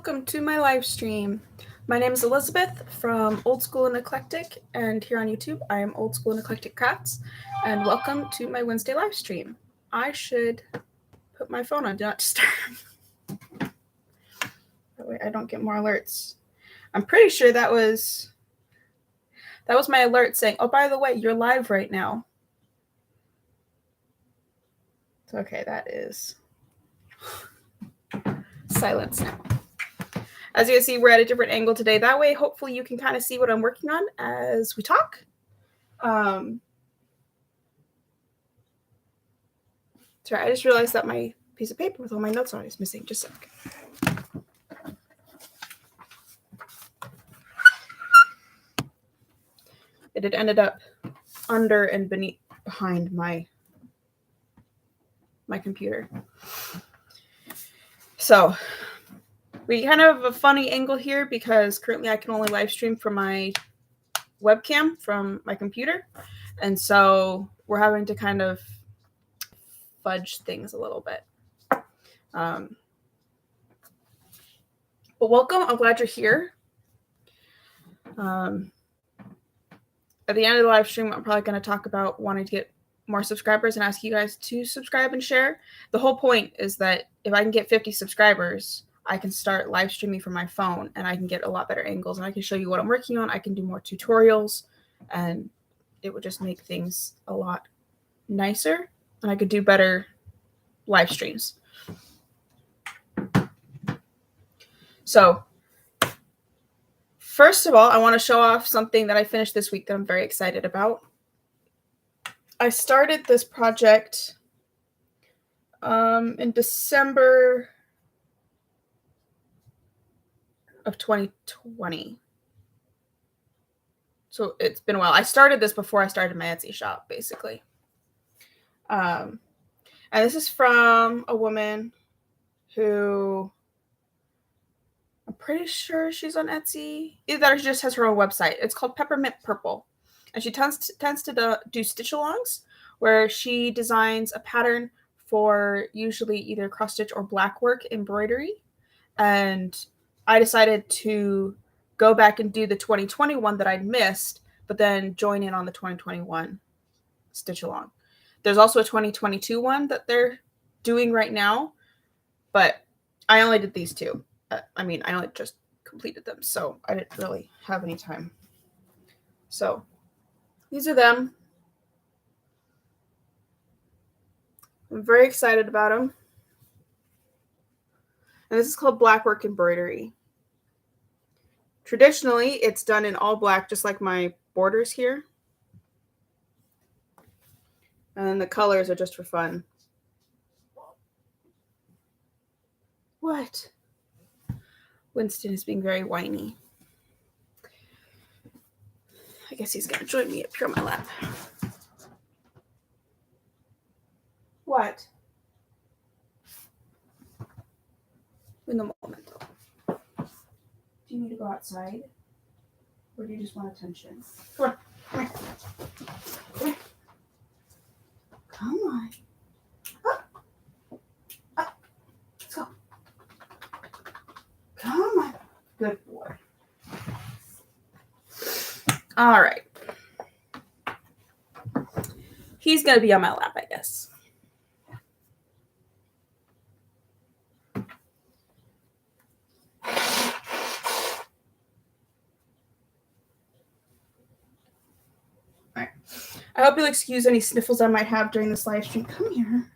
welcome to my live stream. My name is Elizabeth from Old School and Eclectic, and here on YouTube I am Old School and Eclectic Crafts, and welcome to my Wednesday live stream. I should put my phone on Do Not Disturb. That way I don't get more alerts. I'm pretty sure that was my alert saying, oh, by the way, you're live right now. Okay, that is silence now. As you can see, we're at a different angle today. That way, hopefully you can kind of see what I'm working on as we talk. Sorry, I just realized that my piece of paper with all my notes on it is missing. Just a second. It had ended up under and behind my computer. So we kind of have a funny angle here because currently I can only live stream from my webcam from my computer. And so we're having to kind of fudge things a little bit. But welcome. I'm glad you're here. At the end of the live stream, I'm probably going to talk about wanting to get more subscribers and ask you guys to subscribe and share. The whole point is that if I can get 50 subscribers, I can start live streaming from my phone and I can get a lot better angles and I can show you what I'm working on. I can do more tutorials and it would just make things a lot nicer and I could do better live streams. So first of all, I want to show off something that I finished this week that I'm very excited about. I started this project in December of 2020. So it's been a while. I started this before I started my Etsy shop, basically. And this is from a woman who I'm pretty sure she's on Etsy. Either that or she just has her own website. It's called Peppermint Purple. And she tends to do stitch-alongs where she designs a pattern for usually either cross-stitch or blackwork embroidery. And I decided to go back and do the 2021 that I'd missed, but then join in on the 2021 stitch-along. There's also a 2022 one that they're doing right now, but I only did these two. I only just completed them, so I didn't really have any time. So these are them. I'm very excited about them. And this is called Blackwork Embroidery. Traditionally, it's done in all black, just like my borders here. And then the colors are just for fun. What? Winston is being very whiny. I guess he's going to join me up here on my lap. What? In the moment. Do you need to go outside? Or do you just want attention? Come on. Come here. Come here. Come on. Up. Up. Let's go. Come on. Good boy. All right. He's going to be on my lap, I guess. All right. I hope you'll excuse any sniffles I might have during this live stream. Come here.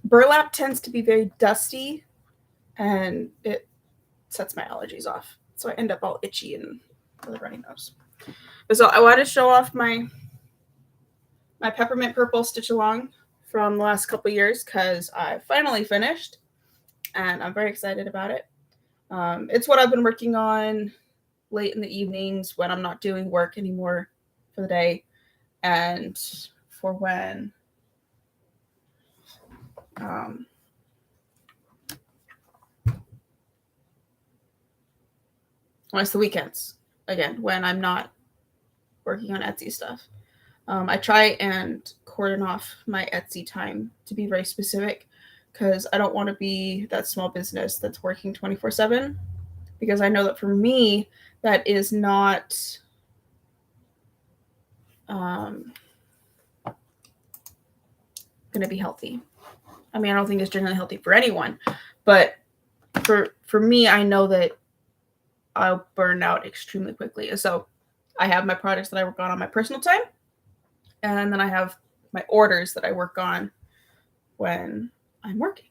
Burlap tends to be very dusty, and it sets my allergies off. So I end up all itchy and with a runny nose. So I wanted to show off my Peppermint Purple stitch along from the last couple years because I finally finished and I'm very excited about it. It's what I've been working on late in the evenings when I'm not doing work anymore for the day and for when it's the weekends, again, when I'm not working on Etsy stuff. I try and cordon off my Etsy time to be very specific because I don't want to be that small business that's working 24/7, because I know that for me, that is not going to be healthy. I mean, I don't think it's generally healthy for anyone, but for me, I know that I'll burn out extremely quickly. And so I have my projects that I work on my personal time, and then I have my orders that I work on when I'm working.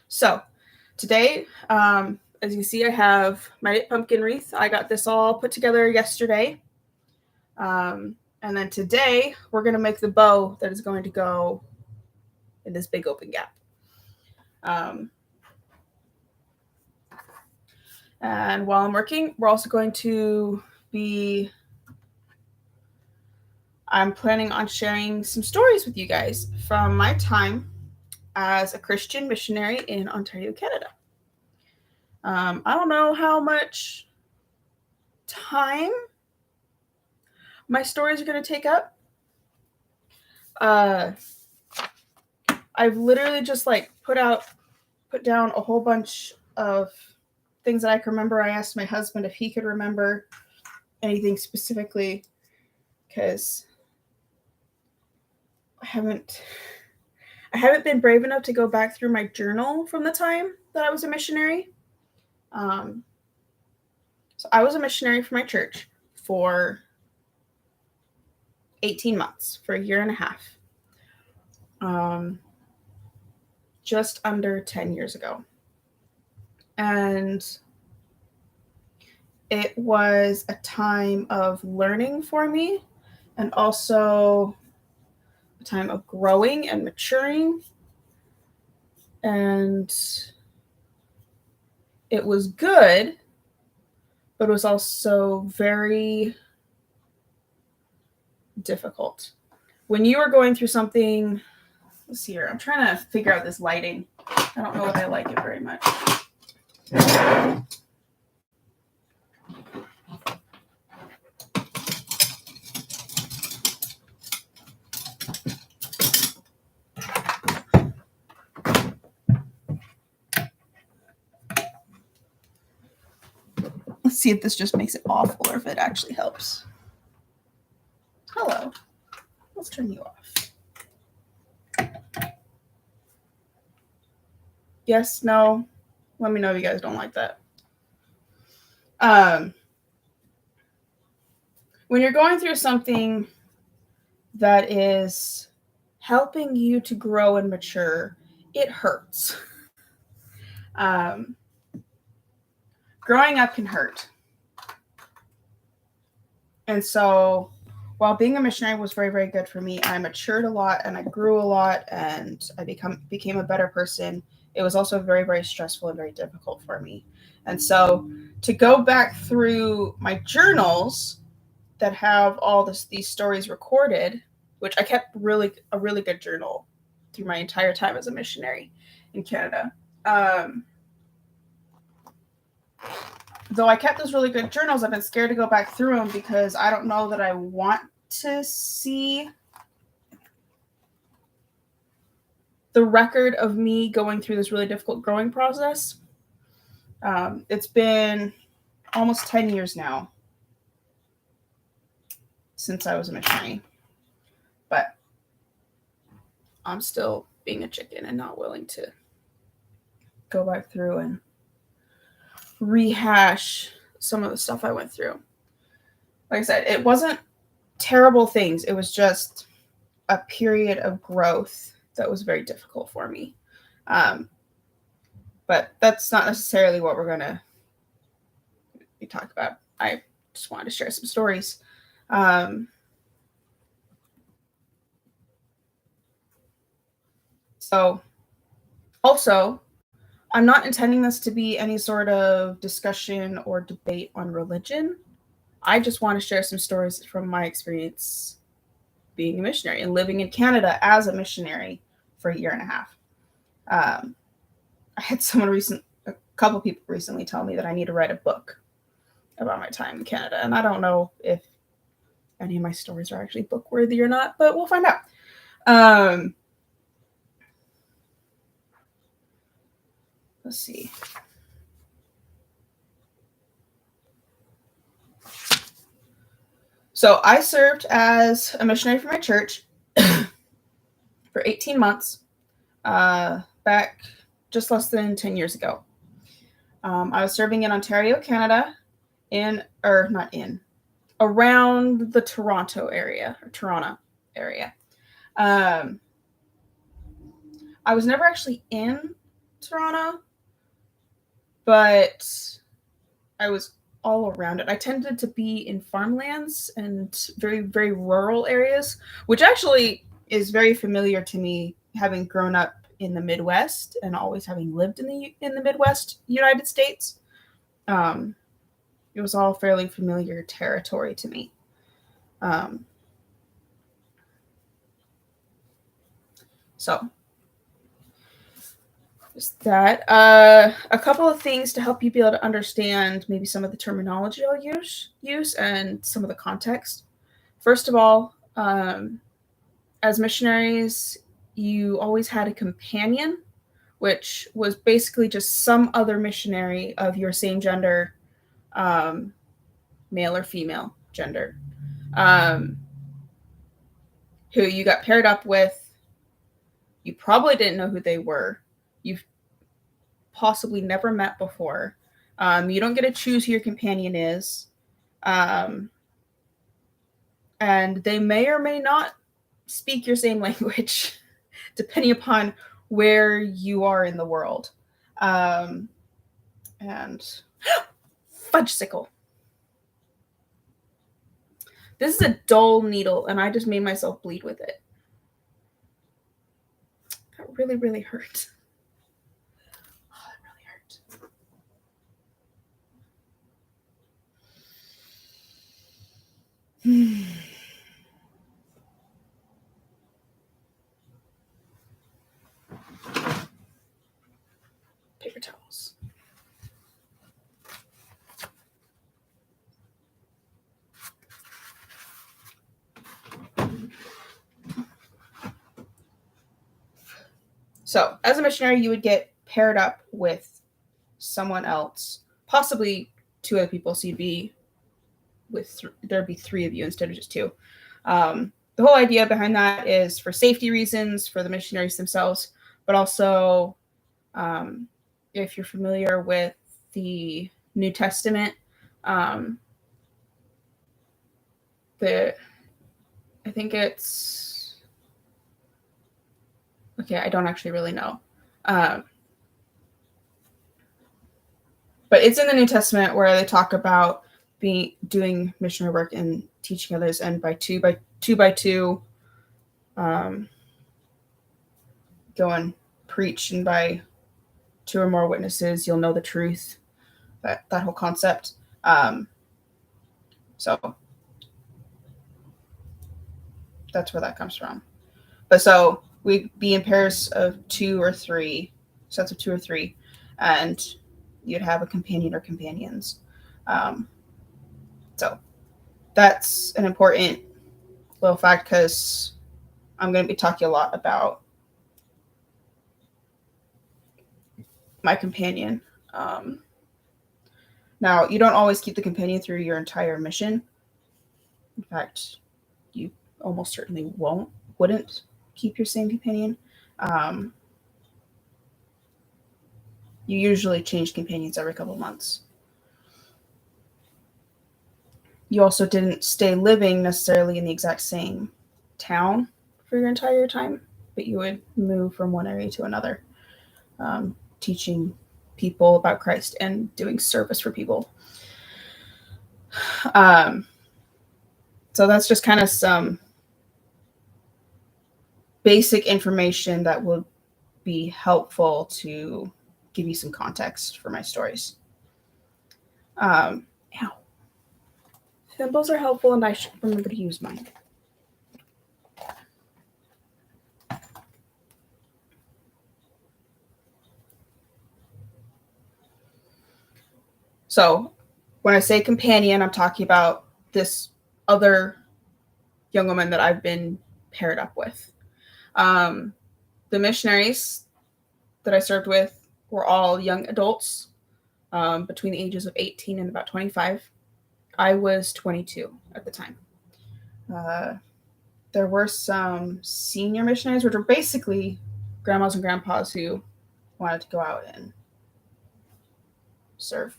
So today, as you see, I have my Knit Pumpkin Wreath. I got this all put together yesterday. And then today, we're going to make the bow that is going to go in this big open gap. And while I'm working, we're also going to be... I'm planning on sharing some stories with you guys from my time as a Christian missionary in Ontario, Canada. I don't know how much time my stories are going to take up. I've literally just like put down a whole bunch of things that I can remember. I asked my husband if he could remember anything specifically, because I haven't been brave enough to go back through my journal from the time that I was a missionary. So I was a missionary for my church for 18 months, for a year and a half. Just under 10 years ago. And it was a time of learning for me, and also a time of growing and maturing. And it was good, but it was also very difficult. When you are going through something, let's see here, I'm trying to figure out this lighting. I don't know if I like it very much. Let's see if this just makes it awful or if it actually helps. Hello. Let's turn you off. Yes, no. Let me know if you guys don't like that. When you're going through something that is helping you to grow and mature, it hurts. Growing up can hurt. And so while being a missionary was very, very good for me, I matured a lot and I grew a lot and I became a better person. It was also very, very stressful and very difficult for me. And so to go back through my journals that have all these stories recorded, which I kept a really good journal through my entire time as a missionary in Canada. Though I kept those really good journals, I've been scared to go back through them because I don't know that I want to see the record of me going through this really difficult growing process. It's been almost 10 years now since I was a missionary, but I'm still being a chicken and not willing to go back through and rehash some of the stuff I went through. Like I said, it wasn't terrible things. It was just a period of growth that was very difficult for me. But that's not necessarily what we're going to be talking about. I just wanted to share some stories. So also, I'm not intending this to be any sort of discussion or debate on religion. I just want to share some stories from my experience being a missionary and living in Canada as a missionary for a year and a half. I had a couple people recently tell me that I need to write a book about my time in Canada. And I don't know if any of my stories are actually book worthy or not, but we'll find out. let's see. So I served as a missionary for my church for 18 months back just less than 10 years ago. I was serving in Ontario, Canada, around the Toronto area. I was never actually in Toronto, but I was all around it. I tended to be in farmlands and very, very rural areas, which actually is very familiar to me, having grown up in the Midwest and always having lived in the Midwest United States. It was all fairly familiar territory to me. So just that. A couple of things to help you be able to understand maybe some of the terminology I'll use and some of the context. First of all, as missionaries, you always had a companion, which was basically just some other missionary of your same gender, male or female gender, who you got paired up with. You probably didn't know who they were. You've possibly never met before. You don't get to choose who your companion is. And they may or may not speak your same language, depending upon where you are in the world. And fudgesicle. This is a dull needle, and I just made myself bleed with it. That really, really hurt. Oh, that really hurt. Paper towels. So, as a missionary, you would get paired up with someone else, possibly two other people. So you'd be with there'd be three of you instead of just two. The whole idea behind that is for safety reasons for the missionaries themselves, but also if you're familiar with the New Testament, I think it's okay. I don't actually really know. But it's in the New Testament where they talk about doing missionary work and teaching others, and by two, go and preach, and by two or more witnesses, you'll know the truth. That whole concept. So that's where that comes from. But so we'd be in pairs of two or three, sets of two or three, and you'd have a companion or companions. So that's an important little fact, because I'm going to be talking a lot about my companion. Now, you don't always keep the companion through your entire mission. In fact, you almost certainly wouldn't keep your same companion. You usually change companions every couple of months. You also didn't stay living necessarily in the exact same town for your entire time, but you would move from one area to another, teaching people about Christ and doing service for people. So that's just kind of some basic information that would be helpful to give you some context for my stories. Symbols are helpful, and I should remember to use mine. So when I say companion, I'm talking about this other young woman that I've been paired up with. The missionaries that I served with were all young adults between the ages of 18 and about 25. I was 22 at the time. There were some senior missionaries, which were basically grandmas and grandpas who wanted to go out and serve.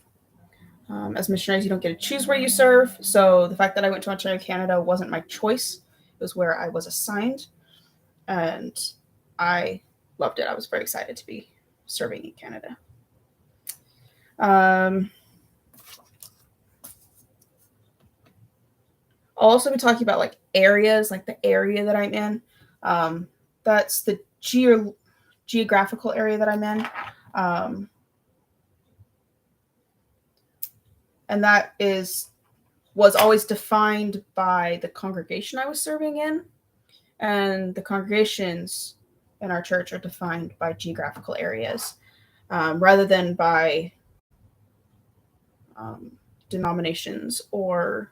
As missionaries, you don't get to choose where you serve. So the fact that I went to Ontario, Canada wasn't my choice. It was where I was assigned. And I loved it. I was very excited to be serving in Canada. I'll also be talking about like areas, like the area that I'm in. That's the geographical area that I'm in. And that was always defined by the congregation I was serving in. And the congregations in our church are defined by geographical areas rather than by denominations or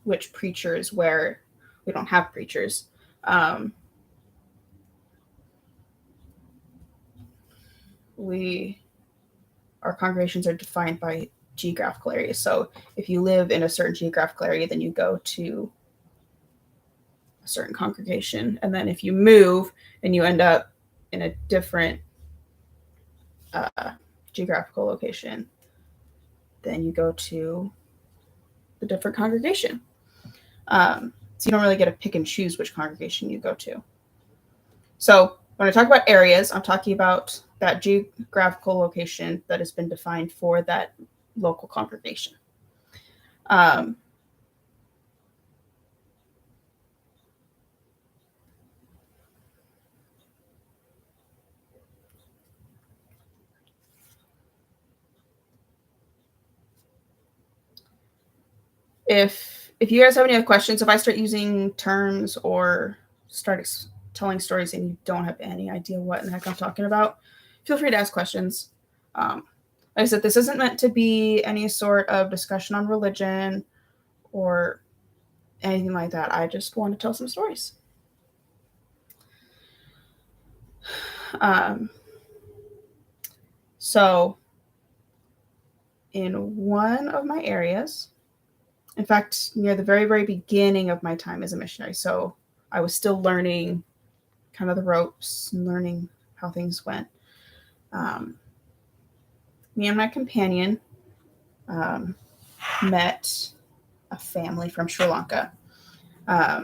which preachers, where we don't have preachers. Our congregations are defined by geographical areas. So if you live in a certain geographical area, then you go to a certain congregation. And then if you move and you end up in a different geographical location, then you go to the different congregation. So you don't really get to pick and choose which congregation you go to. So when I talk about areas, I'm talking about that geographical location that has been defined for that local congregation. If you guys have any other questions, if I start using terms or start telling stories and you don't have any idea what in the heck I'm talking about, feel free to ask questions. Like I said, this isn't meant to be any sort of discussion on religion or anything like that. I just want to tell some stories. So in one of my areas, in fact, near the very, very beginning of my time as a missionary, so I was still learning kind of the ropes and learning how things went. Me and my companion met a family from Sri Lanka. Now,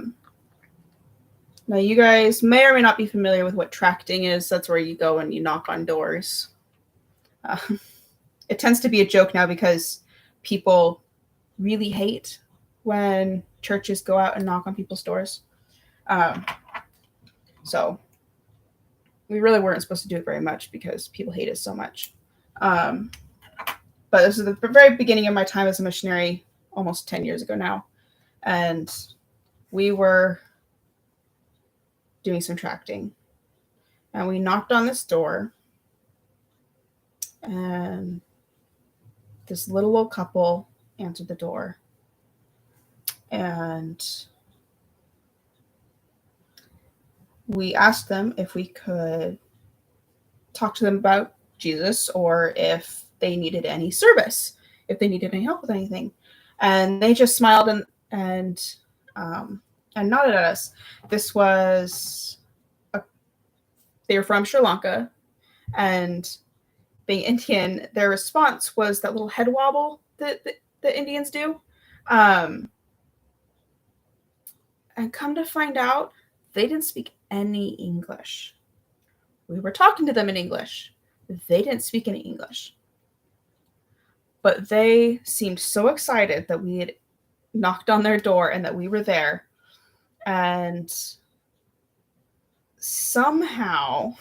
you guys may or may not be familiar with what tracting is. That's where you go and you knock on doors. It tends to be a joke now because people really hate when churches go out and knock on people's doors. So we really weren't supposed to do it very much because people hate us so much. But this is the very beginning of my time as a missionary, almost 10 years ago now. And we were doing some tracting. And we knocked on this door. And this little old couple answered the door. And we asked them if we could talk to them about Jesus or if they needed any service, if they needed any help with anything. And they just smiled and nodded at us. This was they were from Sri Lanka, and being Indian, their response was that little head wobble that the Indians do. And come to find out, they didn't speak any English. We were talking to them in English. They didn't speak any English. But they seemed so excited that we had knocked on their door and that we were there. And somehow,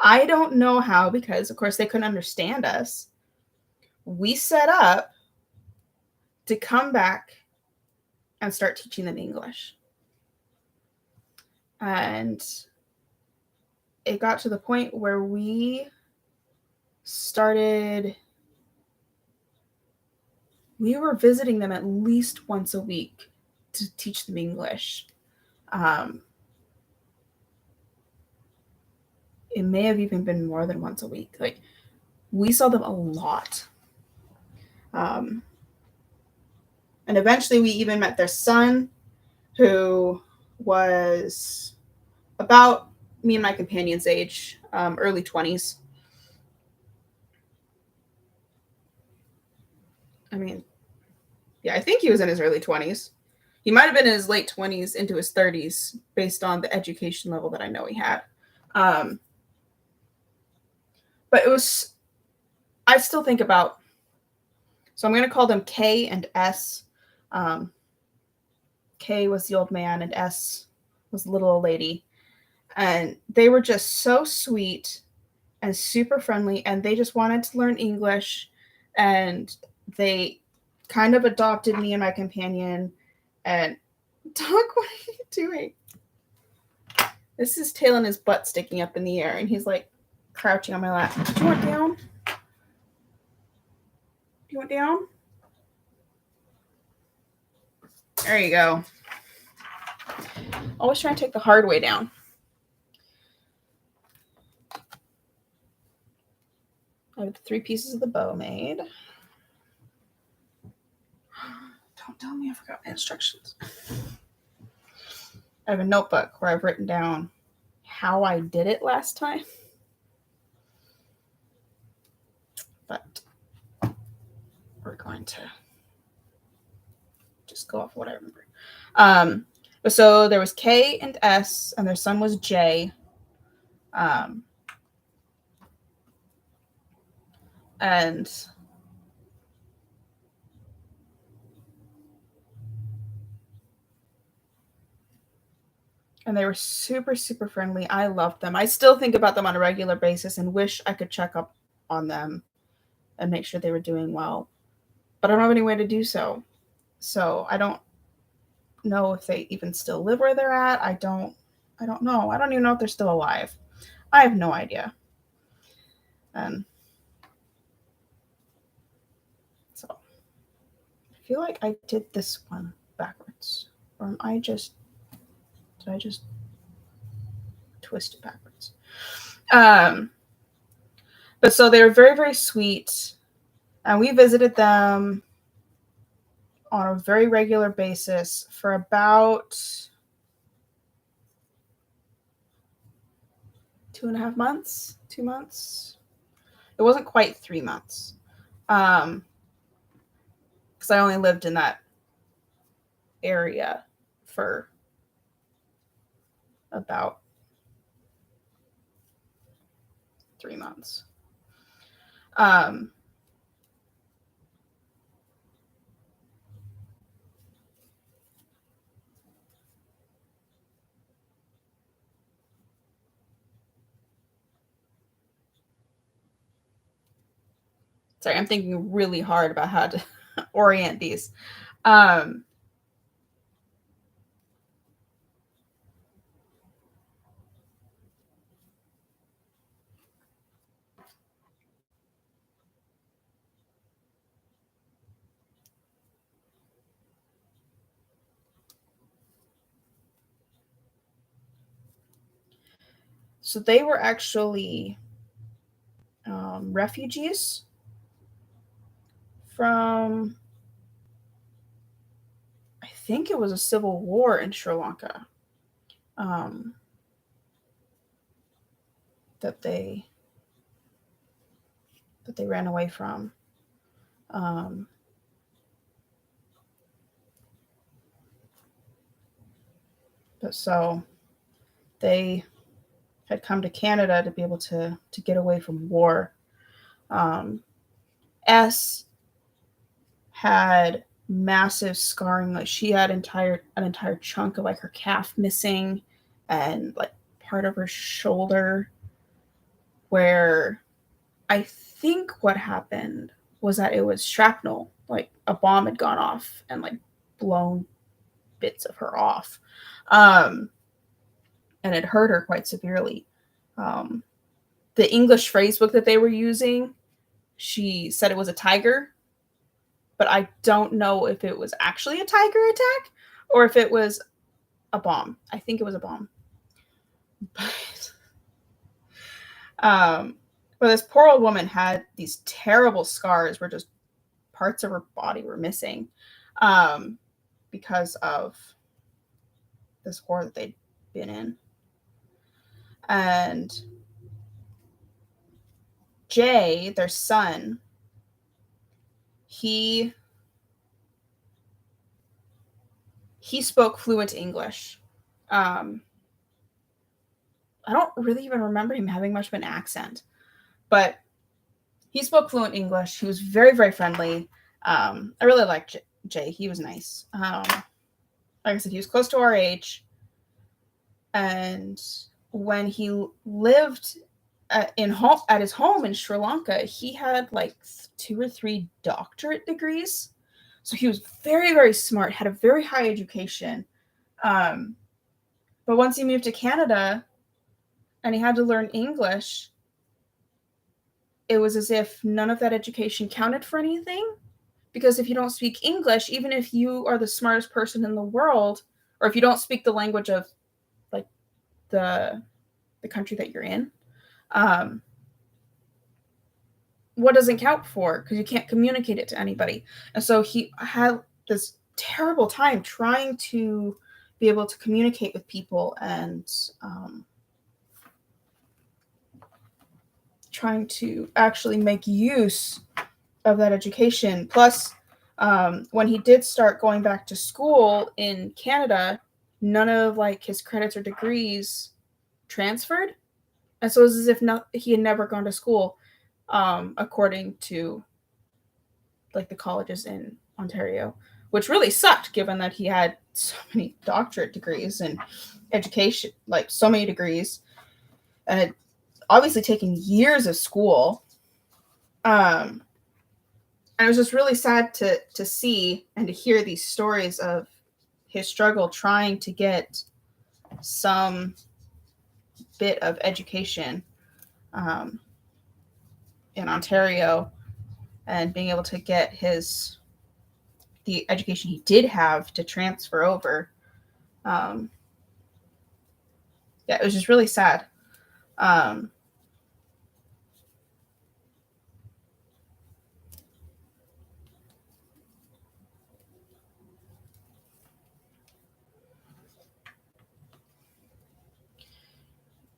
I don't know how, because of course they couldn't understand us, we set up to come back and start teaching them English. And it got to the point where we were visiting them at least once a week to teach them English. it may have even been more than once a week. Like, we saw them a lot. And eventually we even met their son, who was about me and my companion's age, early 20s. I mean, yeah, I think he was in his early 20s. He might have been in his late 20s into his 30s based on the education level that I know he had. But it was, I still think about, so I'm going to call them K and S. K was the old man and S was the little old lady. And they were just so sweet and super friendly, and they just wanted to learn English, and they kind of adopted me and my companion. And Doc, what are you doing? This is tail and his butt sticking up in the air, and he's like crouching on my lap. Do you want down? Do you want down? There you go. Always try and take the hard way down. I have 3 pieces of the bow made. Don't tell me I forgot my instructions. I have a notebook where I've written down how I did it last time. But we're going to just go off what I remember. So there was K and S, and their son was J. And they were super, super friendly. I loved them. I still think about them on a regular basis and wish I could check up on them and make sure they were doing well. But I don't have any way to do so. So I don't know if they even still live where they're at. I don't know. I don't even know if they're still alive. I have no idea. And so I feel like I did this one backwards. Or did I just twist it backwards? But so they were very, very sweet. And we visited them on a very regular basis for about 2.5 months, 2 months. It wasn't quite 3 months. Because I only lived in that area for about 3 months. Sorry, I'm thinking really hard about how to orient these. So they were actually refugees from, I think it was a civil war in Sri Lanka, that they ran away from. But so they had come to Canada to be able to get away from war. S had massive scarring. Like, she had an entire chunk of like her calf missing, and like part of her shoulder, where I think what happened was that it was shrapnel. Like, a bomb had gone off and like blown bits of her off. And it hurt her quite severely. The English phrase book that they were using, she said it was a tiger, but I don't know if it was actually a tiger attack or if it was a bomb. I think it was a bomb. But But this poor old woman had these terrible scars where just parts of her body were missing because of this war that they'd been in. And Jay, their son, he spoke fluent English. I don't really even remember him having much of an accent, but he spoke fluent English. He was very, very friendly. I really liked Jay. He was nice. Like I said, he was close to our age. And when he lived at his home in Sri Lanka, he had like 2 or 3 doctorate degrees. So he was very, very smart, had a very high education. But once he moved to Canada and he had to learn English, it was as if none of that education counted for anything. Because if you don't speak English, even if you are the smartest person in the world, or if you don't speak the language of like the country that you're in, what doesn't count for? Because you can't communicate it to anybody. And so he had this terrible time trying to be able to communicate with people and trying to actually make use of that education. Plus, when he did start going back to school in Canada, none of like his credits or degrees transferred. And so it was as if he had never gone to school, according to like the colleges in Ontario, which really sucked given that he had so many doctorate degrees and education, like so many degrees, and had obviously taken years of school. And it was just really sad to see and to hear these stories of his struggle trying to get some bit of education in Ontario and being able to get the education he did have to transfer over. Yeah, it was just really sad.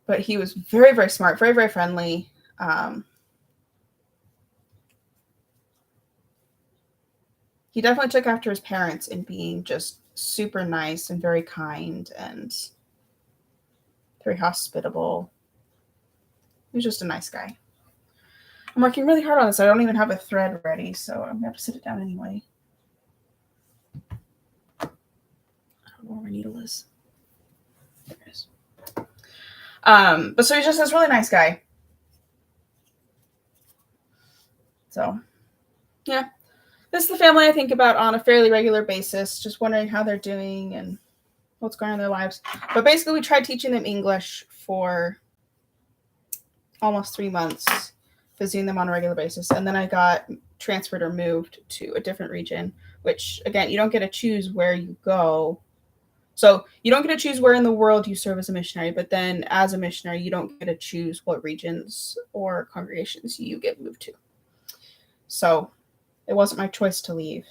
But he was very, very smart, very, very friendly. He definitely took after his parents in being just super nice and very kind and very hospitable. He was just a nice guy. I'm working really hard on this. I don't even have a thread ready, so I'm going to have to sit it down anyway. I don't know where my needle is. There it is. But so he's just this really nice guy. So, yeah. This is the family I think about on a fairly regular basis, just wondering how they're doing and what's going on in their lives. But basically, we tried teaching them English for almost 3 months, visiting them on a regular basis. And then I got transferred or moved to a different region, which, again, you don't get to choose where you go. So you don't get to choose where in the world you serve as a missionary, but then as a missionary, you don't get to choose what regions or congregations you get moved to. So it wasn't my choice to leave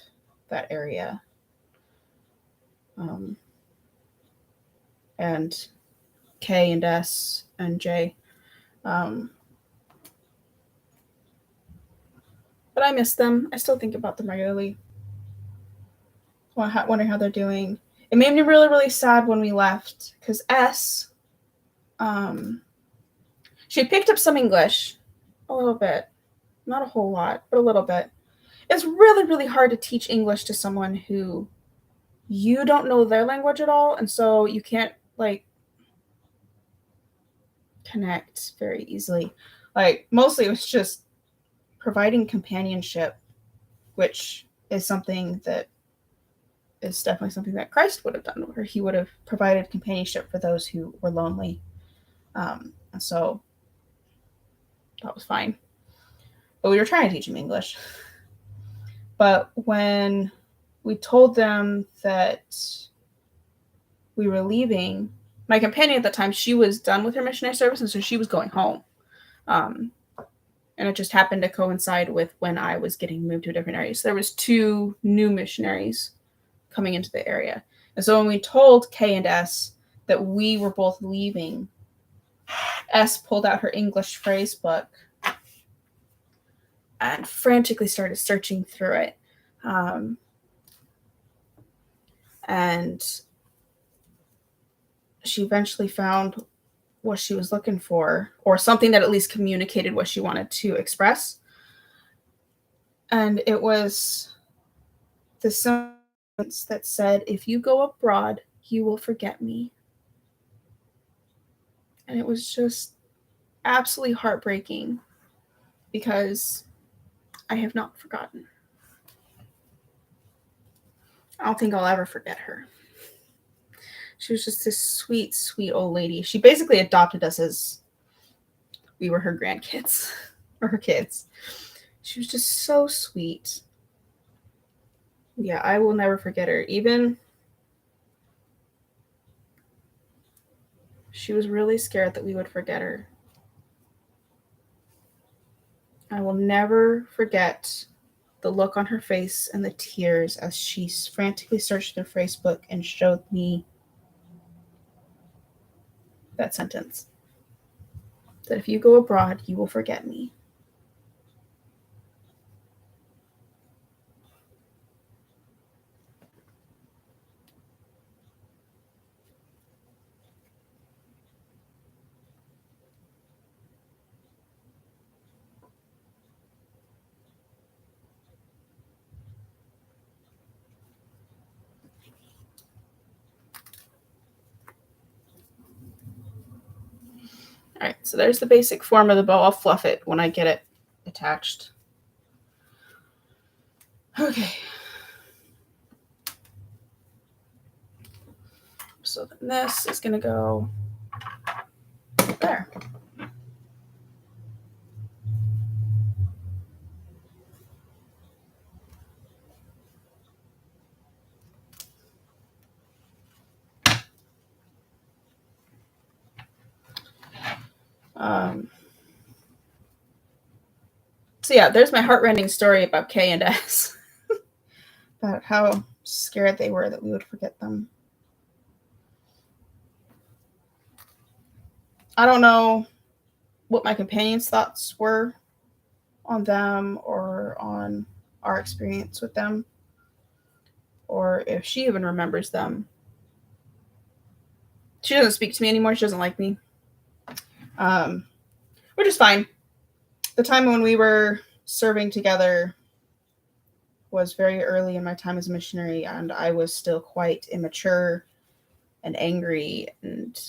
that area. And K and S and J. But I miss them. I still think about them regularly. Wondering how they're doing. It made me really, really sad when we left because S, she picked up some English, a little bit. Not a whole lot, but a little bit. It's really, really hard to teach English to someone who you don't know their language at all, and so you can't, like, connect very easily. Like, mostly it was just providing companionship, which is something that is definitely something that Christ would have done, where he would have provided companionship for those who were lonely. And so that was fine. But we were trying to teach him English. But when we told them that we were leaving, my companion at the time, she was done with her missionary service, and so she was going home. And it just happened to coincide with when I was getting moved to a different area. So there was 2 new missionaries coming into the area. And so when we told K and S that we were both leaving, S pulled out her English phrase book and frantically started searching through it. And she eventually found what she was looking for, or something that at least communicated what she wanted to express. And it was the sentence that said, "If you go abroad, you will forget me." And it was just absolutely heartbreaking because I have not forgotten. I don't think I'll ever forget her. She was just this sweet, sweet old lady. She basically adopted us as we were her grandkids or her kids. She was just so sweet. Yeah, I will never forget her. Even she was really scared that we would forget her. I will never forget the look on her face and the tears as she frantically searched her Facebook and showed me that sentence. That if you go abroad, you will forget me. All right, so there's the basic form of the bow. I'll fluff it when I get it attached. Okay. So then this is going to go there. So yeah, there's my heartrending story about K and S. About how scared they were that we would forget them. I don't know what my companion's thoughts were on them or on our experience with them, or if she even remembers them. She doesn't speak to me anymore. She doesn't like me, which is fine. The time when we were serving together was very early in my time as a missionary, and I was still quite immature and angry, and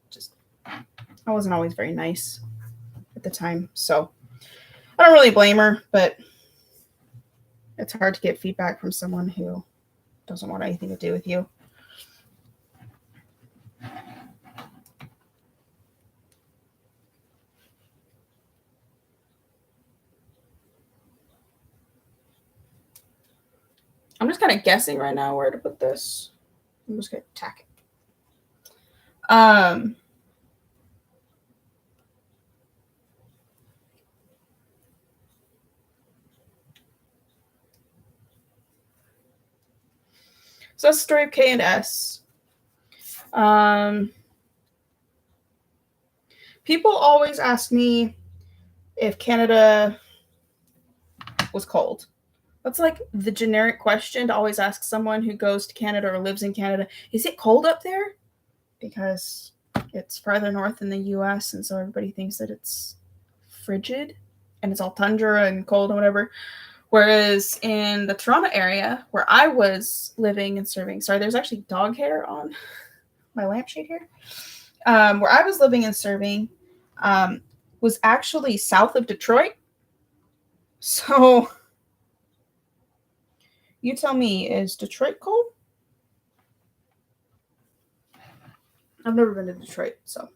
just I wasn't always very nice at the time. So I don't really blame her, but it's hard to get feedback from someone who doesn't want anything to do with you. I'm just kind of guessing right now where to put this. I'm just going to tack it. So that's the story of K and S. People always ask me if Canada was cold. That's like the generic question to always ask someone who goes to Canada or lives in Canada. Is it cold up there? Because it's farther north than the US, and so everybody thinks that it's frigid and it's all tundra and cold and whatever. Whereas in the Toronto area where I was living and serving, sorry, there's actually dog hair on my lampshade here. Where I was living and serving was actually south of Detroit. So you tell me, is Detroit cold? I've never been to Detroit, so.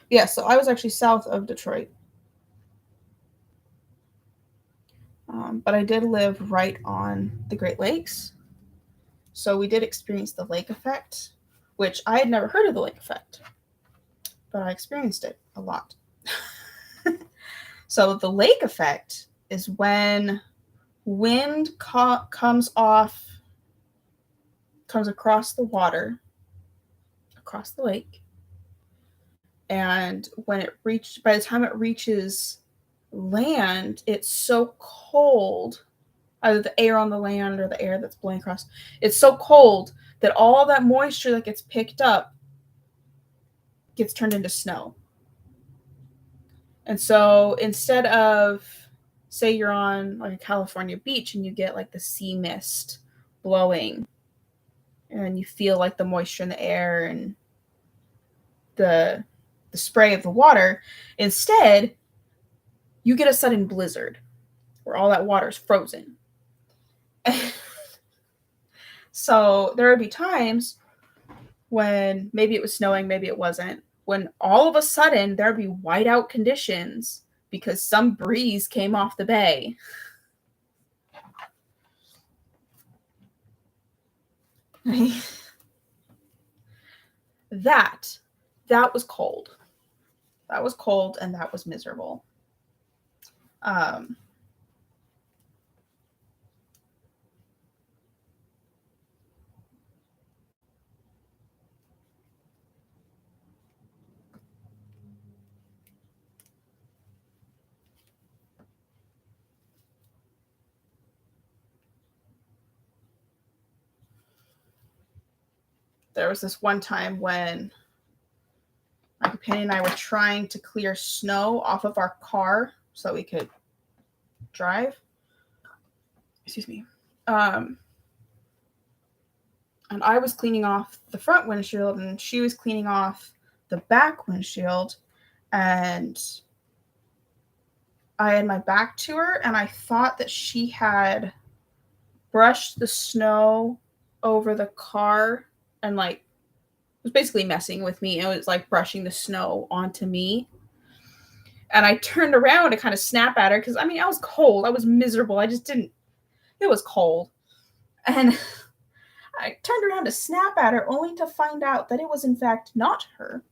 Yeah, so I was actually south of Detroit. But I did live right on the Great Lakes. So we did experience the lake effect, which I had never heard of the lake effect, but I experienced it a lot. So the lake effect is when wind comes across the water, across the lake, and by the time it reaches land, it's so cold, either the air on the land or the air that's blowing across, it's so cold that all that moisture that gets picked up gets turned into snow. And so instead of, say you're on like a California beach and you get like the sea mist blowing and you feel like the moisture in the air and the spray of the water, instead you get a sudden blizzard where all that water is frozen. So there would be times when maybe it was snowing, maybe it wasn't, when all of a sudden there'd be whiteout conditions because some breeze came off the bay. That was cold. That was cold and that was miserable. There was this one time when my companion and I were trying to clear snow off of our car so we could drive. Excuse me. And I was cleaning off the front windshield and she was cleaning off the back windshield. And I had my back to her and I thought that she had brushed the snow over the car and like was basically messing with me. It was like brushing the snow onto me. And I turned around to kind of snap at her because I mean, I was cold. I was miserable. It was cold. And I turned around to snap at her only to find out that it was in fact not her.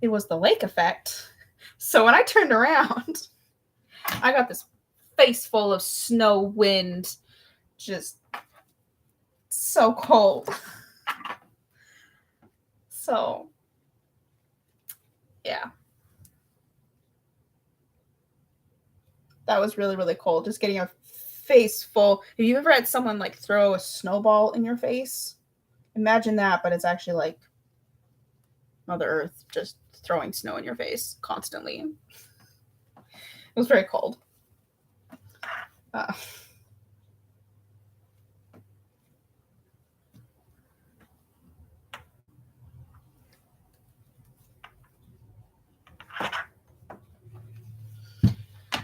It was the lake effect. So when I turned around, I got this face full of snow wind, just so cold. So, yeah. That was really, really cold. Just getting a face full. Have you ever had someone like throw a snowball in your face? Imagine that, but it's actually like Mother Earth just throwing snow in your face constantly. It was very cold.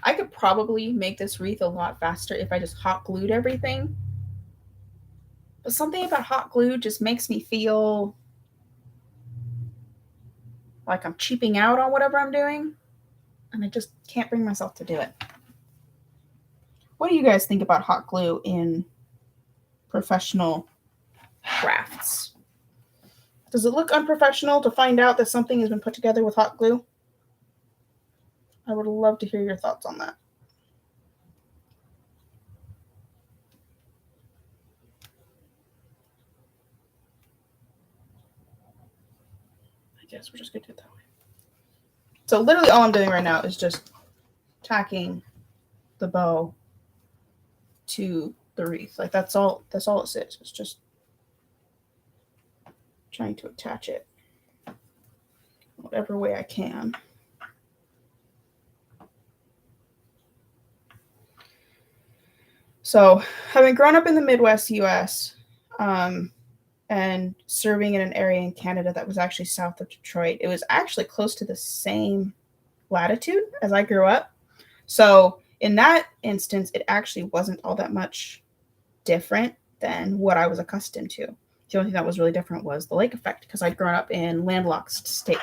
I could probably make this wreath a lot faster if I just hot glued everything. But something about hot glue just makes me feel like I'm cheaping out on whatever I'm doing. And I just can't bring myself to do it. What do you guys think about hot glue in professional crafts? Does it look unprofessional to find out that something has been put together with hot glue? I would love to hear your thoughts on that. I guess we're just going to do it that way. So literally all I'm doing right now is just tacking the bow to the wreath. Like that's all it is. It's just trying to attach it whatever way I can. So having grown up in the Midwest US, and serving in an area in Canada that was actually south of Detroit, it was actually close to the same latitude as I grew up. So in that instance, it actually wasn't all that much different than what I was accustomed to. The only thing that was really different was the lake effect because I'd grown up in landlocked states.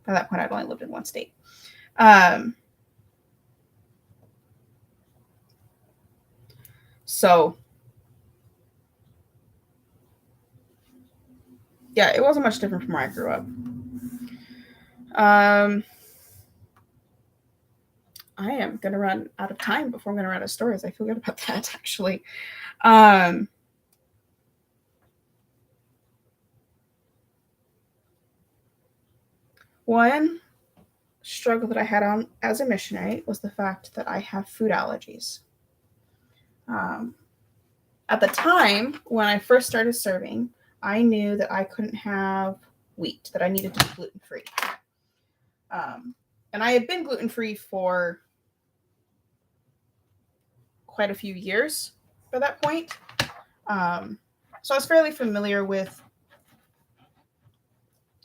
That's At that point, I'd only lived in one state. So, yeah, it wasn't much different from where I grew up. I am going to run out of time before I'm going to run out of stories. I feel good about that, actually. One struggle that I had on as a missionary was the fact that I have food allergies. At the time when I first started serving, I knew that I couldn't have wheat, that I needed to be gluten-free. And I had been gluten-free for quite a few years by that point. So I was fairly familiar with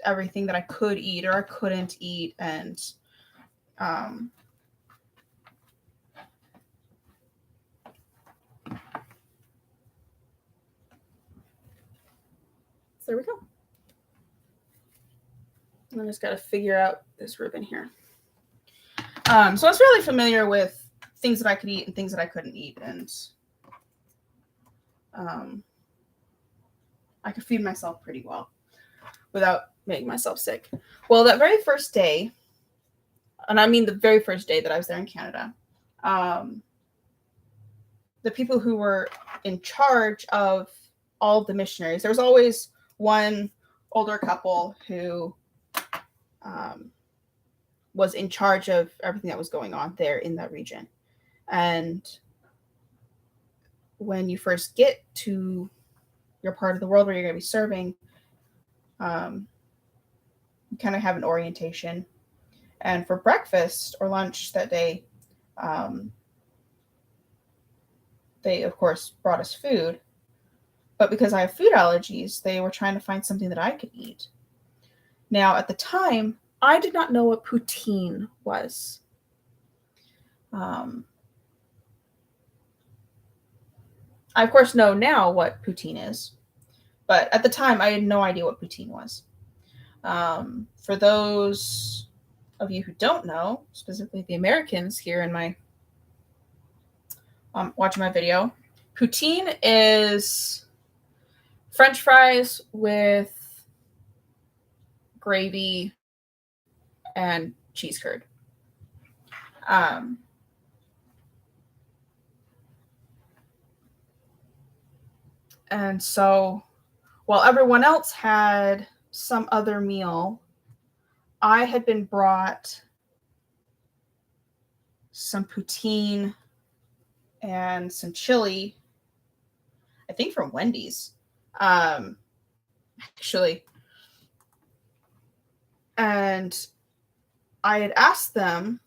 everything that I could eat or I couldn't eat. And so there we go. I just got to figure out this ribbon here. So I was really familiar with things that I could eat and things that I couldn't eat. And I could feed myself pretty well without making myself sick. Well, that very first day, and I mean the very first day that I was there in Canada, the people who were in charge of all of the missionaries, there was always one older couple who was in charge of everything that was going on there in that region. And when you first get to your part of the world where you're going to be serving, you kind of have an orientation. And for breakfast or lunch that day, they, of course, brought us food. But because I have food allergies, they were trying to find something that I could eat. Now, at the time, I did not know what poutine was. I, of course, know now what poutine is. But at the time, I had no idea what poutine was. For those of you who don't know, specifically the Americans here in my watching my video, poutine is French fries with gravy and cheese curd. And so while everyone else had some other meal, I had been brought some poutine and some chili, I think from Wendy's, actually. And I had asked them,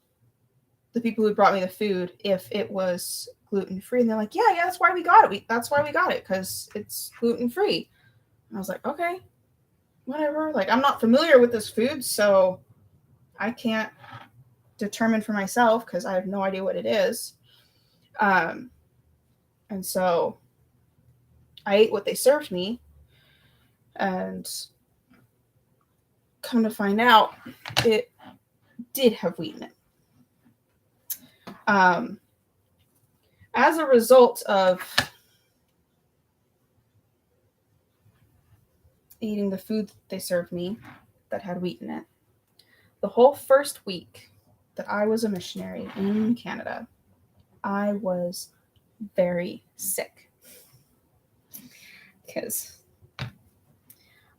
the people who brought me the food, if it was gluten-free. And they're like, yeah, that's why we got it. That's why we got it, because it's gluten-free. And I was like, okay, whatever. Like, I'm not familiar with this food, so I can't determine for myself because I have no idea what it is. And so I ate what they served me, and come to find out, it did have wheat in it. As a result of eating the food they served me that had wheat in it, the whole first week that I was a missionary in Canada, I was very sick because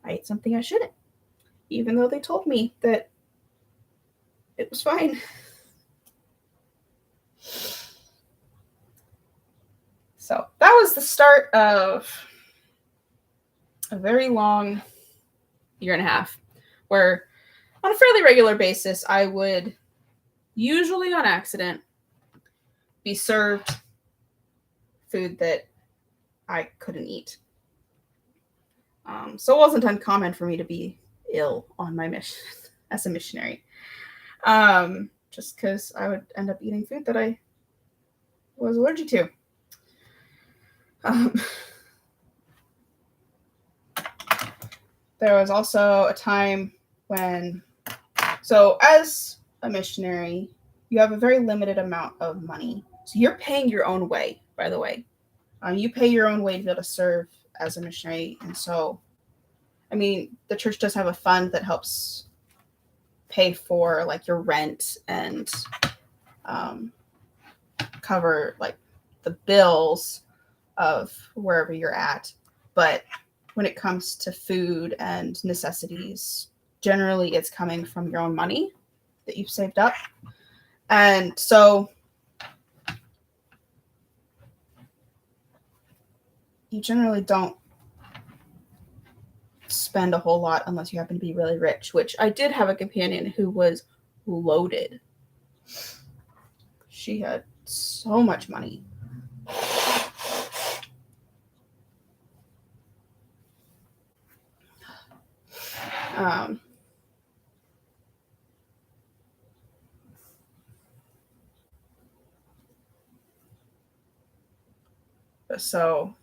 I ate something I shouldn't, even though they told me that it was fine. So that was the start of a very long year and a half where on a fairly regular basis, I would usually on accident be served food that I couldn't eat. So it wasn't uncommon for me to be ill on my mission as a missionary. Just because I would end up eating food that I was allergic to. There was also a time when, So as a missionary, you have a very limited amount of money. So you're paying your own way, by the way. You pay your own way to be able to serve as a missionary. And so, I mean, the church does have a fund that helps pay for like your rent and cover like the bills of wherever you're at. But when it comes to food and necessities, generally it's coming from your own money that you've saved up. And so you generally don't spend a whole lot unless you happen to be really rich, which I did have a companion who was loaded. She had so much money. So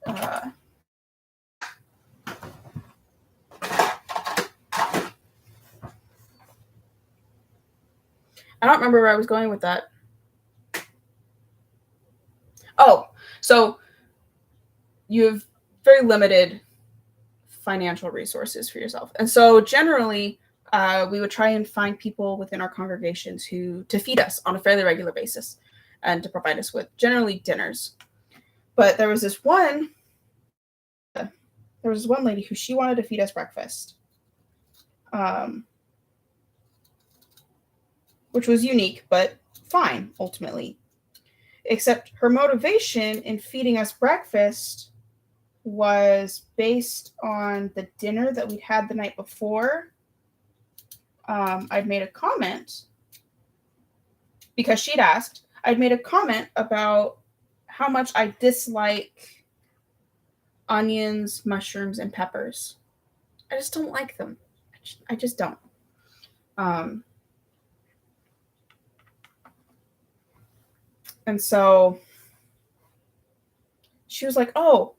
I don't remember where I was going with that. Oh, so you have very limited financial resources for yourself. And so generally, we would try and find people within our congregations to feed us on a fairly regular basis and to provide us with generally dinners. But there was this one lady who she wanted to feed us breakfast, which was unique, but fine, ultimately. Except her motivation in feeding us breakfast was based on the dinner that we'd had the night before. I'd made a comment, because she'd asked, I'd made a comment about how much I dislike onions, mushrooms, and peppers. I just don't like them. I just don't. And so she was like, oh,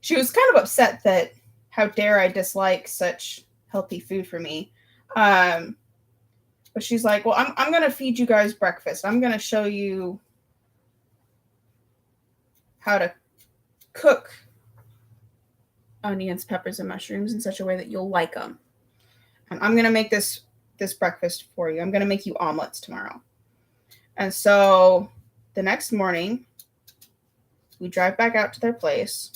she was kind of upset that how dare I dislike such healthy food for me. But she's like, well, I'm going to feed you guys breakfast. I'm going to show you how to cook onions, peppers, and mushrooms in such a way that you'll like them. And I'm going to make this breakfast for you. I'm going to make you omelets tomorrow. And so the next morning, we drive back out to their place.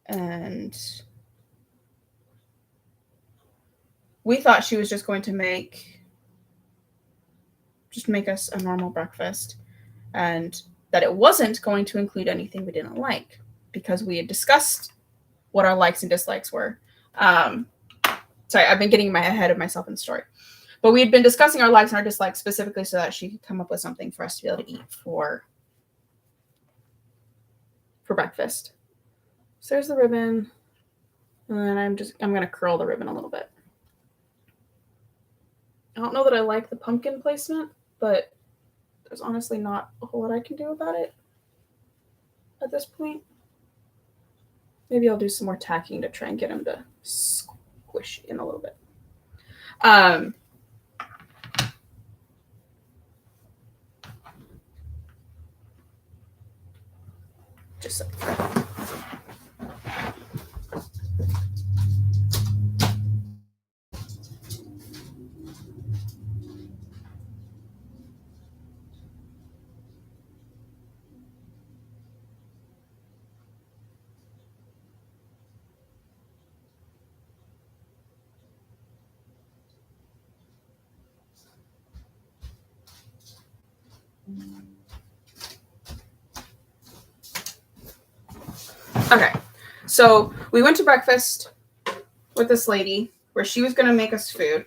And we thought she was just going to make us a normal breakfast, and that it wasn't going to include anything we didn't like, because we had discussed what our likes and dislikes were. Sorry, I've been getting ahead of myself in the story. But we had been discussing our likes and our dislikes specifically so that she could come up with something for us to be able to eat for breakfast. So there's the ribbon. And then I'm going to curl the ribbon a little bit. I don't know that I like the pumpkin placement, but there's honestly not a whole lot I can do about it at this point. Maybe I'll do some more tacking to try and get him to squish in a little bit. Just so. Okay, so we went to breakfast with this lady where she was going to make us food,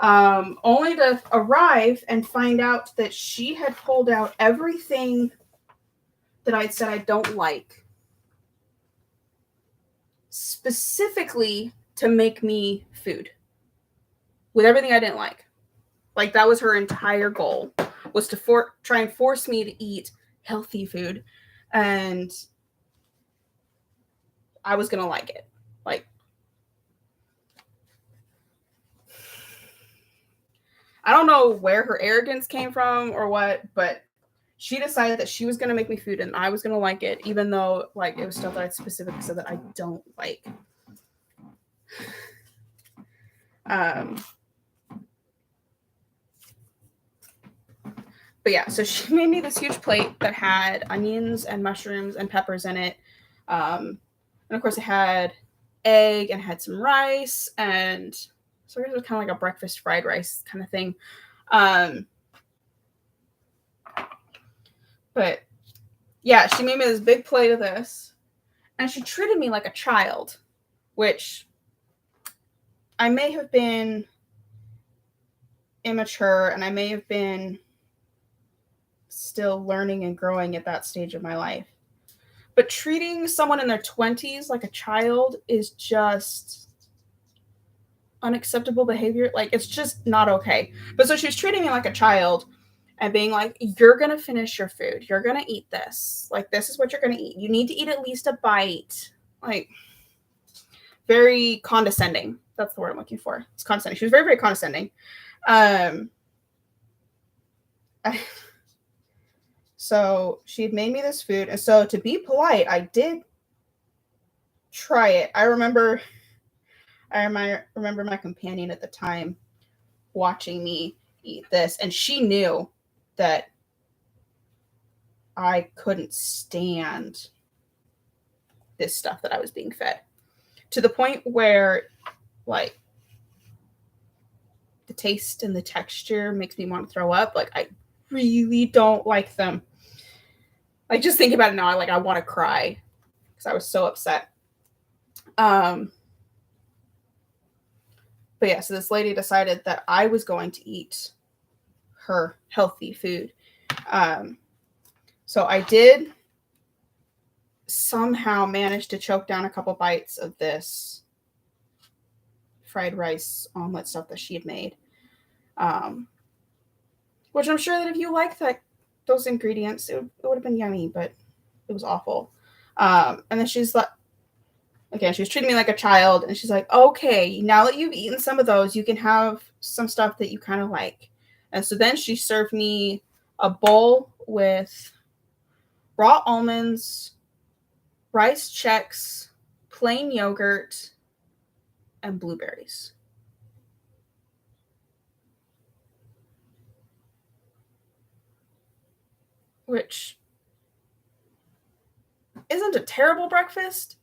only to arrive and find out that she had pulled out everything that I'd said I don't like, specifically to make me food with everything I didn't like. Like, that was her entire goal, was to try and force me to eat healthy food. And I was going to like it. Like, I don't know where her arrogance came from or what, but she decided that she was going to make me food and I was going to like it, even though like it was stuff that I specifically said that I don't like. But yeah, so she made me this huge plate that had onions and mushrooms and peppers in it. And of course it had egg and had some rice, and so it was kind of like a breakfast fried rice kind of thing. But yeah, she made me this big plate of this, and she treated me like a child, which I may have been immature and I may have been still learning and growing at that stage of my life. But treating someone in their 20s like a child is just unacceptable behavior. Like, it's just not okay. But so she was treating me like a child and being like, you're going to finish your food. You're going to eat this. Like, this is what you're going to eat. You need to eat at least a bite. Like, very condescending. That's the word I'm looking for. It's condescending. She was very, very condescending. So she had made me this food. And so to be polite, I did try it. I remember my companion at the time watching me eat this, and she knew that I couldn't stand this stuff that I was being fed, to the point where like the taste and the texture makes me want to throw up. Like, I really don't like them. Like, just think about it now, I want to cry because I was so upset. But yeah, so this lady decided that I was going to eat her healthy food. So I did somehow manage to choke down a couple bites of this fried rice omelet stuff that she had made. Which I'm sure that if you like those ingredients, it would have been yummy, but it was awful. And then she's like, again, she was treating me like a child, and she's like, okay, now that you've eaten some of those, you can have some stuff that you kind of like. And so then she served me a bowl with raw almonds, rice checks, plain yogurt, and blueberries. Which isn't a terrible breakfast,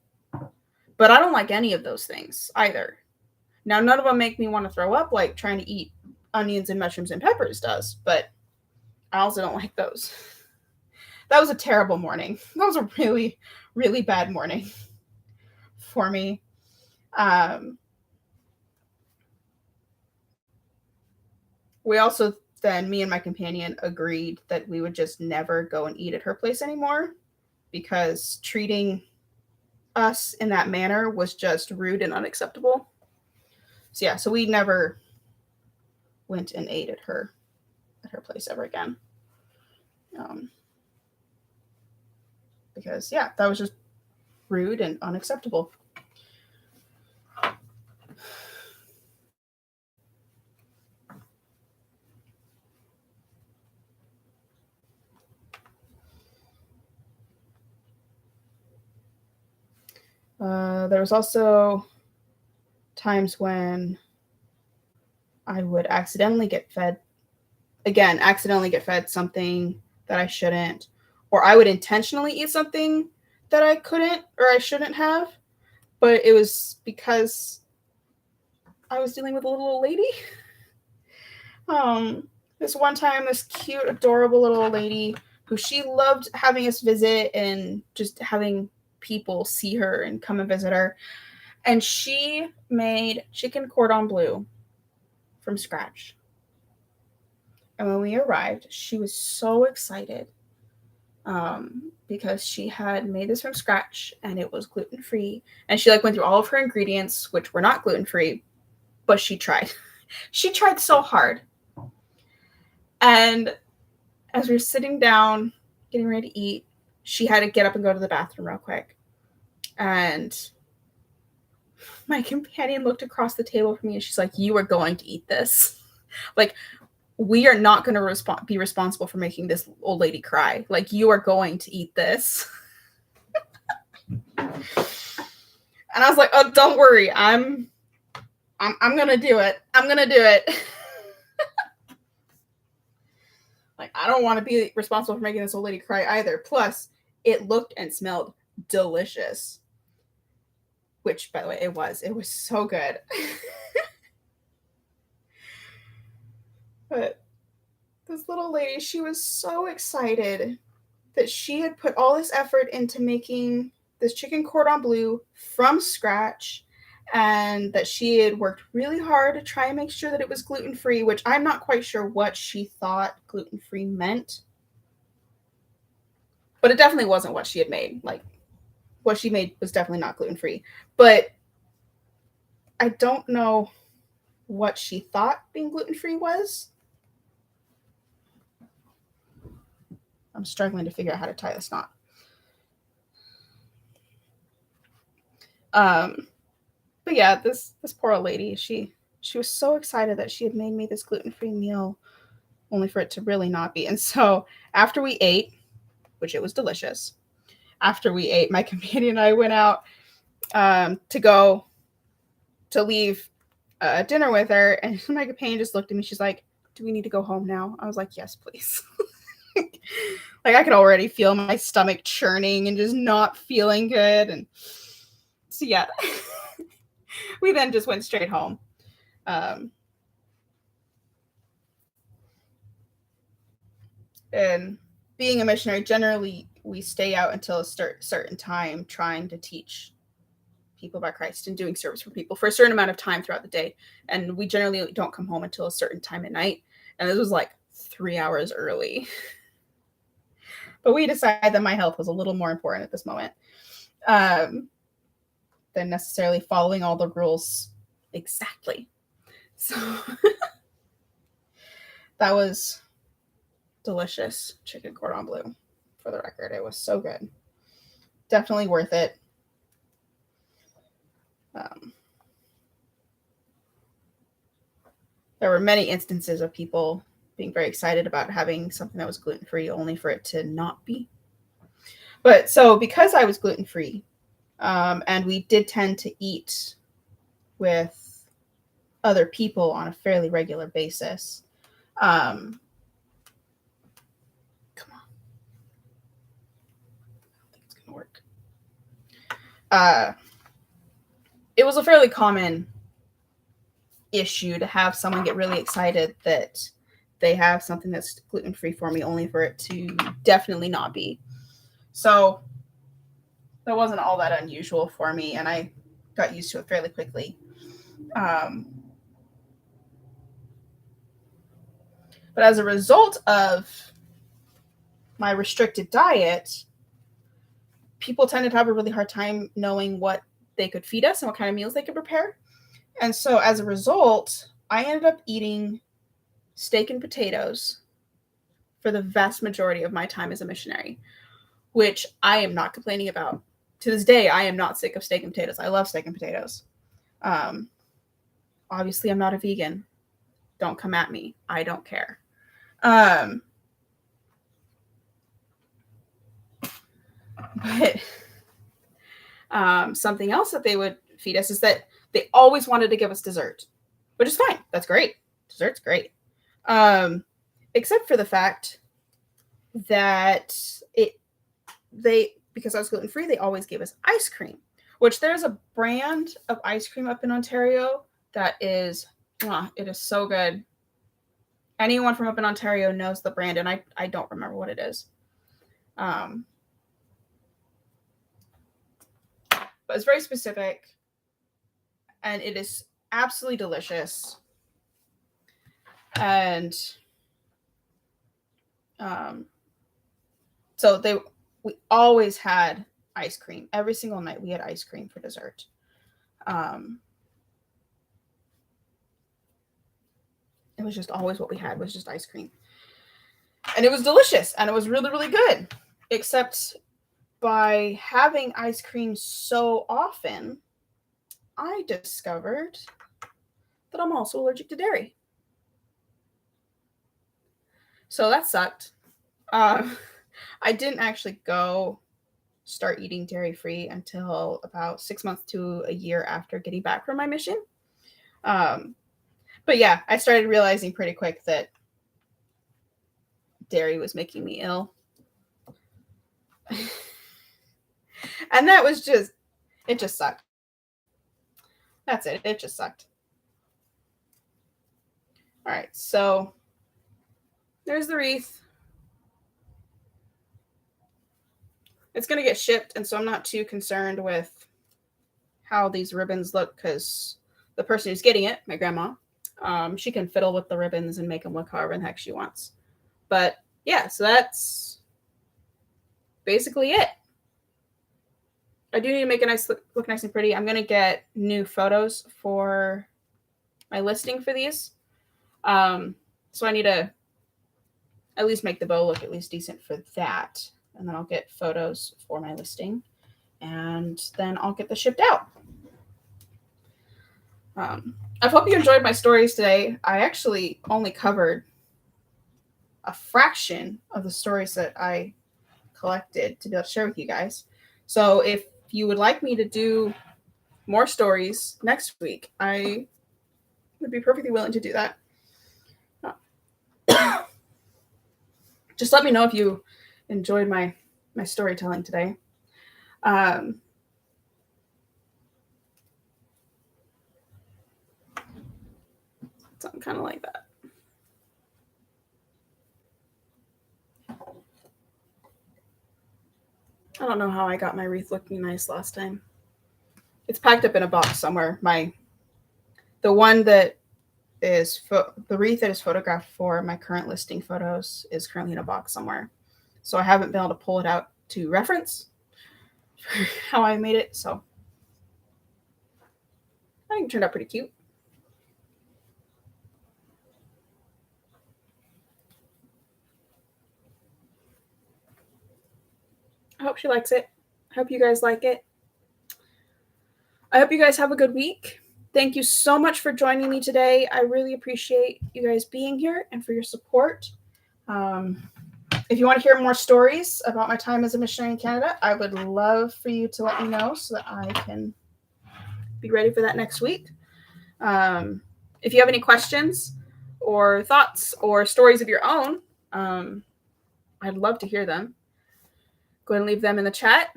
but I don't like any of those things either. Now, none of them make me want to throw up like trying to eat onions and mushrooms and peppers does, but I also don't like those. That was a terrible morning. That was a really, really bad morning for me. We also then, me and my companion agreed that we would just never go and eat at her place anymore, because treating us in that manner was just rude and unacceptable. So yeah, so we never went and ate at her place ever again. Because yeah, that was just rude and unacceptable. There was also times when I would accidentally get fed something that I shouldn't, or I would intentionally eat something that I couldn't or I shouldn't have, but it was because I was dealing with a little old lady. This one time, this cute, adorable little old lady who she loved having us visit and just having people see her and come and visit her. And she made chicken cordon bleu from scratch. And when we arrived, she was so excited because she had made this from scratch and it was gluten-free. And she went through all of her ingredients, which were not gluten-free, but she tried. She tried so hard. And as we were sitting down, getting ready to eat, she had to get up and go to the bathroom real quick. And My companion looked across the table from me and she's like, "You are going to eat this. Like, we are not going to be responsible for making this old lady cry. Like, you are going to eat this." And I was like, "Oh, don't worry. I'm going to do it. I'm going to do it." Like, I don't want to be responsible for making this old lady cry either. Plus, it looked and smelled delicious. Which, by the way, it was. It was so good. But this little lady, she was so excited that she had put all this effort into making this chicken cordon bleu from scratch, and that she had worked really hard to try and make sure that it was gluten-free, which I'm not quite sure what she thought gluten-free meant. But it definitely wasn't what she had made. Like, what she made was definitely not gluten-free. But I don't know what she thought being gluten-free was. I'm struggling to figure out how to tie this knot. But yeah, this poor old lady, she was so excited that she had made me this gluten-free meal, only for it to really not be. And so after we ate, which it was delicious, after we ate, my companion and I went out to leave dinner with her, and my companion just looked at me. She's like, "Do we need to go home now?" I was like, "Yes, please." Like, I could already feel my stomach churning and just not feeling good. And so yeah, we then just went straight home. And being a missionary, generally we stay out until a certain time trying to teach people about Christ and doing service for people for a certain amount of time throughout the day. And we generally don't come home until a certain time at night. And this was like 3 hours early. But we decided that my health was a little more important at this moment than necessarily following all the rules exactly. So that was delicious chicken cordon bleu, for the record. It was so good. Definitely worth it. There were many instances of people being very excited about having something that was gluten-free only for it to not be. But so because I was gluten-free, and we did tend to eat with other people on a fairly regular basis, come on. I don't think it's going to work. It was a fairly common issue to have someone get really excited that they have something that's gluten-free for me only for it to definitely not be. So that wasn't all that unusual for me, and I got used to it fairly quickly. But as a result of my restricted diet, people tended to have a really hard time knowing what they could feed us and what kind of meals they could prepare. And so as a result, I ended up eating steak and potatoes for the vast majority of my time as a missionary, which I am not complaining about. To this day, I am not sick of steak and potatoes. I love steak and potatoes. Obviously, I'm not a vegan. Don't come at me. I don't care. But something else that they would feed us is that they always wanted to give us dessert, which is fine. That's great. Dessert's great. Except for the fact that because I was gluten-free, they always gave us ice cream, which there's a brand of ice cream up in Ontario that is, it is so good. Anyone from up in Ontario knows the brand, and I don't remember what it is. But it's very specific, and it is absolutely delicious. And so we always had ice cream. Every single night we had ice cream for dessert. It was just always what we had was just ice cream. And it was delicious, and it was really, really good. Except by having ice cream so often, I discovered that I'm also allergic to dairy. So that sucked. I didn't actually go start eating dairy-free until about 6 months to a year after getting back from my mission. But yeah, I started realizing pretty quick that dairy was making me ill. And that was it just sucked. That's it. It just sucked. All right, so there's the wreath. It's going to get shipped, and so I'm not too concerned with how these ribbons look because the person who's getting it, my grandma, she can fiddle with the ribbons and make them look however the heck she wants. But yeah, so that's basically it. I do need to make it look nice and pretty. I'm going to get new photos for my listing for these. So I need to at least make the bow look at least decent for that. And then I'll get photos for my listing. And then I'll get this shipped out. I hope you enjoyed my stories today. I actually only covered a fraction of the stories that I collected to be able to share with you guys. So if you would like me to do more stories next week, I would be perfectly willing to do that. Just let me know if you enjoyed my storytelling today. Something kind of like that. I don't know how I got my wreath looking nice last time. It's packed up in a box somewhere. The one that is the wreath that is photographed for my current listing photos is currently in a box somewhere. So I haven't been able to pull it out to reference how I made it. So I think it turned out pretty cute. I hope she likes it. I hope you guys like it. I hope you guys have a good week. Thank you so much for joining me today. I really appreciate you guys being here and for your support. If you want to hear more stories about my time as a missionary in Canada, I would love for you to let me know so that I can be ready for that next week. If you have any questions or thoughts or stories of your own, I'd love to hear them. Go ahead and leave them in the chat.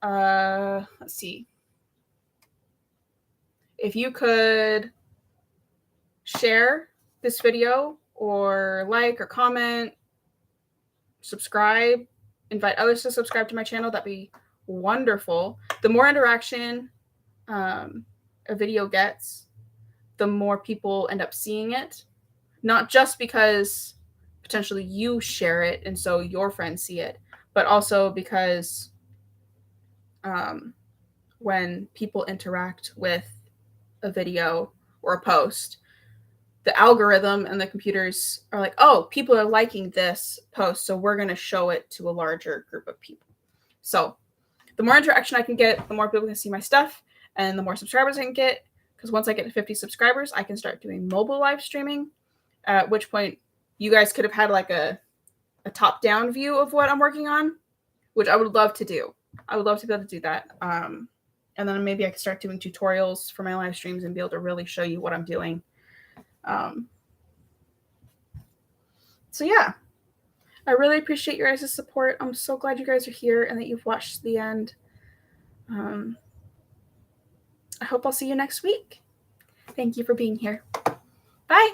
Let's see. If you could share this video or like or comment, subscribe, invite others to subscribe to my channel, that'd be wonderful. The more interaction a video gets, the more people end up seeing it. Not just because potentially you share it and so your friends see it, but also because when people interact with a video or a post, the algorithm and the computers are like, oh, people are liking this post, so we're going to show it to a larger group of people. So the more interaction I can get, the more people can see my stuff, and the more subscribers I can get, because once I get to 50 subscribers, I can start doing mobile live streaming, at which point you guys could have had like a top-down view of what I'm working on, which I would love to do. I would love to be able to do that. And then maybe I could start doing tutorials for my live streams and be able to really show you what I'm doing. So yeah, I really appreciate your guys' support. I'm so glad you guys are here and that you've watched to the end. I hope I'll see you next week. Thank you for being here. Bye.